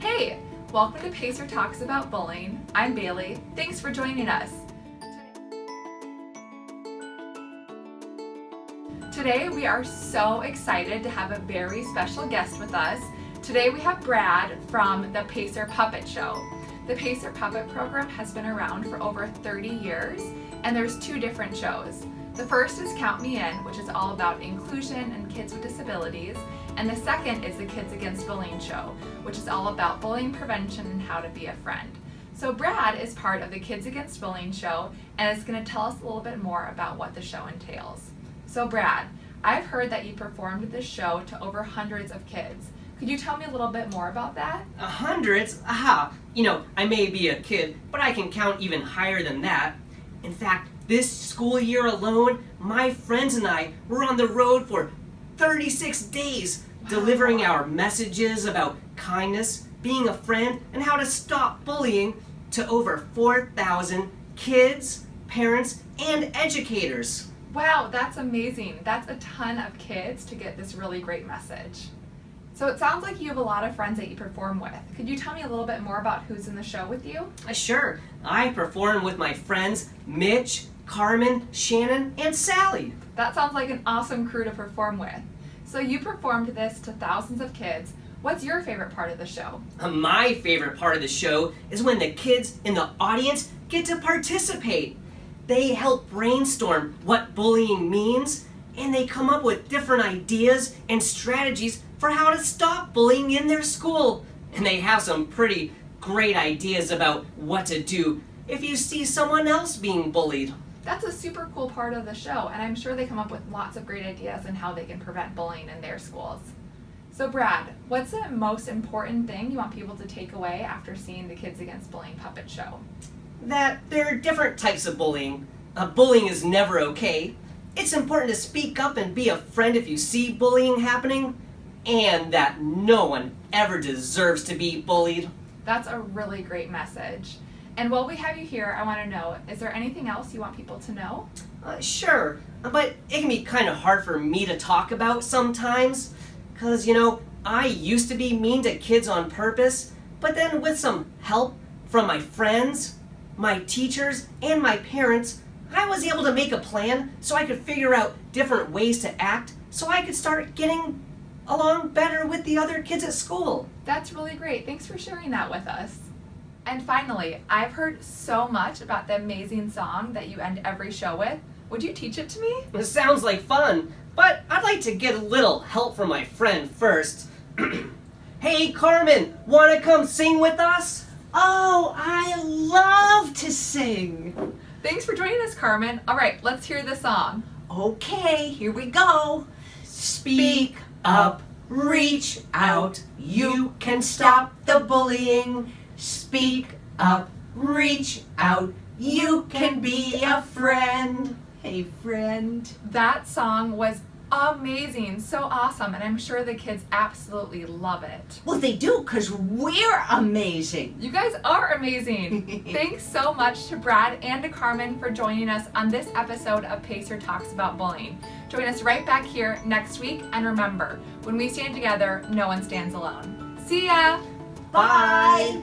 Hey, welcome to Pacer Talks about Bullying. I'm Bailey. Thanks for joining us. Today we are so excited to have a very special guest with us. Today we have Brad from the Pacer Puppet Show. The Pacer Puppet program has been around for over 30 years, and there's two different shows. The first is Count Me In, which is all about inclusion and kids with disabilities, and the second is the Kids Against Bullying show, which is all about bullying prevention and how to be a friend. So Brad is part of the Kids Against Bullying show and is going to tell us a little bit more about what the show entails. So Brad, I've heard that you performed this show to over hundreds of kids. Could you tell me a little bit more about that? Hundreds? Aha! I may be a kid, but I can count even higher than that. In fact, this school year alone, my friends and I were on the road for 36 days, delivering our messages about kindness, being a friend, and how to stop bullying to over 4,000 kids, parents, and educators. Wow, that's amazing. That's a ton of kids to get this really great message. So it sounds like you have a lot of friends that you perform with. Could you tell me a little bit more about who's in the show with you? Sure. I perform with my friends Mitch, Carmen, Shannon, and Sally. That sounds like an awesome crew to perform with. So you performed this to thousands of kids. What's your favorite part of the show? My favorite part of the show is when the kids in the audience get to participate. They help brainstorm what bullying means, and they come up with different ideas and strategies for how to stop bullying in their school. And they have some pretty great ideas about what to do if you see someone else being bullied. That's a super cool part of the show, and I'm sure they come up with lots of great ideas on how they can prevent bullying in their schools. So Brad, what's the most important thing you want people to take away after seeing the Kids Against Bullying puppet show? That there are different types of bullying. Bullying is never okay. It's important to speak up and be a friend if you see bullying happening, and that no one ever deserves to be bullied. That's a really great message. And while we have you here, I want to know, is there anything else you want people to know? Sure, but it can be kind of hard for me to talk about sometimes, because, I used to be mean to kids on purpose, but then with some help from my friends, my teachers, and my parents, I was able to make a plan so I could figure out different ways to act so I could start getting along better with the other kids at school. That's really great. Thanks for sharing that with us. And finally, I've heard so much about the amazing song that you end every show with. Would you teach it to me? It sounds like fun, but I'd like to get a little help from my friend first. Hey, Carmen, want to come sing with us? Oh, I love to sing. Thanks for joining us, Carmen. All right, let's hear the song. Okay, here we go. Speak up, reach out, you can stop the bullying. Speak up, reach out, you can be a friend. Hey, friend. That song was amazing, so awesome, and I'm sure the kids absolutely love it. Well, they do, because we're amazing. You guys are amazing. Thanks so much to Brad and to Carmen for joining us on this episode of Pacer Talks About Bullying. Join us right back here next week, and remember, when we stand together, no one stands alone. See ya! Bye.